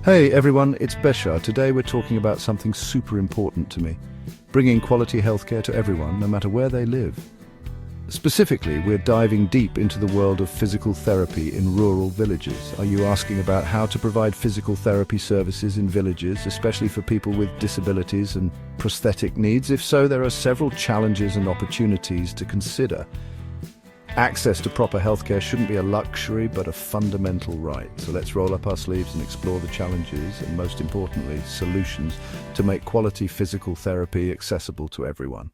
Hey everyone, it's Beshar. Today we're talking about something super important to me. Bringing quality healthcare to everyone, no matter where they live. Specifically, we're diving deep into the world of physical therapy in rural villages. Are you asking about how to provide physical therapy services in villages, especially for people with disabilities and prosthetic needs? If so, there are several challenges and opportunities to consider. Access to proper healthcare shouldn't be a luxury, but a fundamental right. So let's roll up our sleeves and explore the challenges and, most importantly, solutions to make quality physical therapy accessible to everyone.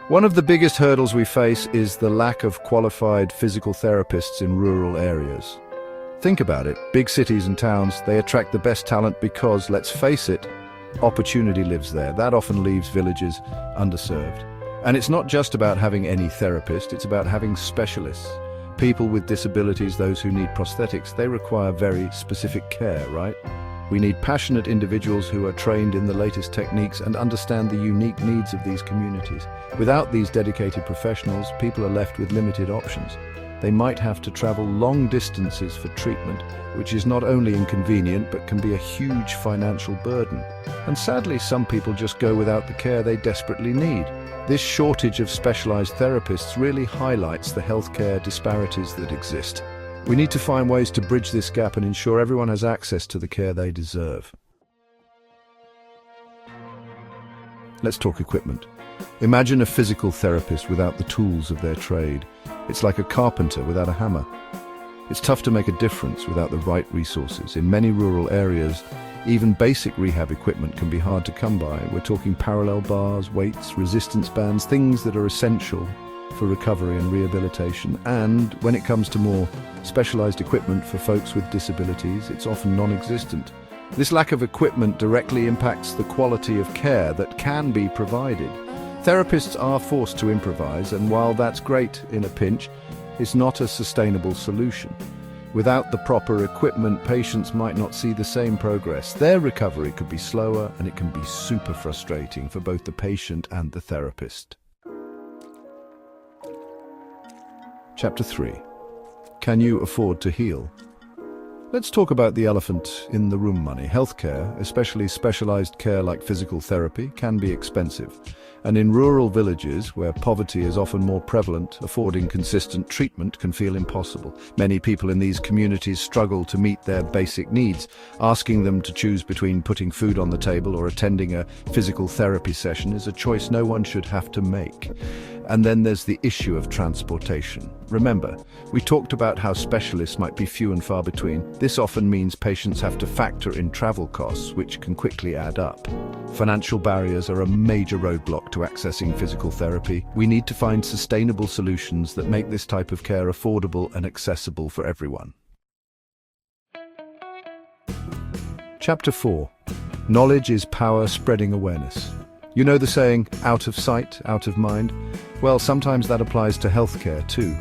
One of the biggest hurdles we face is the lack of qualified physical therapists in rural areas. Think about it. Big cities and towns, they attract the best talent because, let's face it, opportunity lives there. That often leaves villages underserved. And it's not just about having any therapist, it's about having specialists. People with disabilities, those who need prosthetics, they require very specific care, right? We need passionate individuals who are trained in the latest techniques and understand the unique needs of these communities. Without these dedicated professionals, people are left with limited options. They might have to travel long distances for treatment, which is not only inconvenient but can be a huge financial burden. And sadly, some people just go without the care they desperately need. This shortage of specialized therapists really highlights the healthcare disparities that exist. We need to find ways to bridge this gap and ensure everyone has access to the care they deserve. Let's talk equipment. Imagine a physical therapist without the tools of their trade. It's like a carpenter without a hammer. It's tough to make a difference without the right resources. In many rural areas, even basic rehab equipment can be hard to come by. We're talking parallel bars, weights, resistance bands, things that are essential for recovery and rehabilitation. And when it comes to more specialized equipment for folks with disabilities, it's often non-existent. This lack of equipment directly impacts the quality of care that can be provided. Therapists are forced to improvise, and while that's great in a pinch, it's not a sustainable solution. Without the proper equipment, patients might not see the same progress. Their recovery could be slower, and it can be super frustrating for both the patient and the therapist. Chapter 3. Can you afford to heal? Let's talk about the elephant in the room: money. Healthcare, especially specialized care like physical therapy, can be expensive. And in rural villages, where poverty is often more prevalent, affording consistent treatment can feel impossible. Many people in these communities struggle to meet their basic needs. Asking them to choose between putting food on the table or attending a physical therapy session is a choice no one should have to make. And then there's the issue of transportation. Remember, we talked about how specialists might be few and far between. This often means patients have to factor in travel costs, which can quickly add up. Financial barriers are a major roadblock to accessing physical therapy. We need to find sustainable solutions that make this type of care affordable and accessible for everyone. Chapter 4. Knowledge is power, spreading awareness. You know the saying, out of sight, out of mind? Well, sometimes that applies to healthcare too.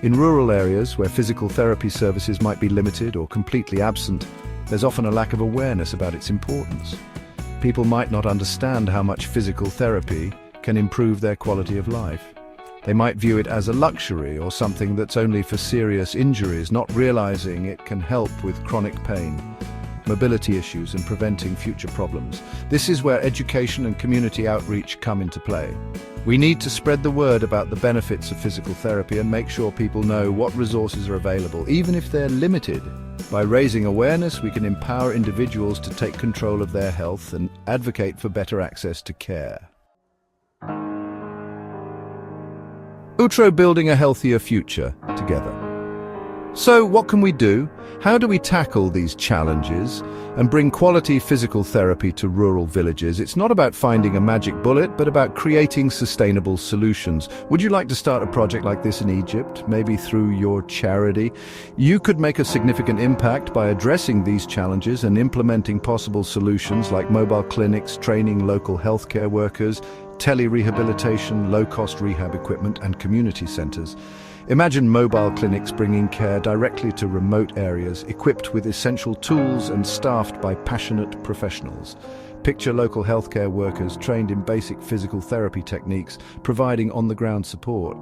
In rural areas where physical therapy services might be limited or completely absent, there's often a lack of awareness about its importance. People might not understand how much physical therapy can improve their quality of life. They might view it as a luxury or something that's only for serious injuries, not realizing it can help with chronic pain, mobility issues, and preventing future problems. This is where education and community outreach come into play. We need to spread the word about the benefits of physical therapy and make sure people know what resources are available, even if they're limited. By raising awareness, we can empower individuals to take control of their health and advocate for better access to care. Outro: building a healthier future together. So what can we do? How do we tackle these challenges and bring quality physical therapy to rural villages? It's not about finding a magic bullet, but about creating sustainable solutions. Would you like to start a project like this in Egypt, maybe through your charity? You could make a significant impact by addressing these challenges and implementing possible solutions like mobile clinics, training local healthcare workers, tele-rehabilitation, low-cost rehab equipment, and community centers. Imagine mobile clinics bringing care directly to remote areas, equipped with essential tools and staffed by passionate professionals. Picture local healthcare workers trained in basic physical therapy techniques, providing on-the-ground support.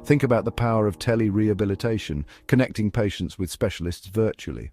Think about the power of tele-rehabilitation, connecting patients with specialists virtually.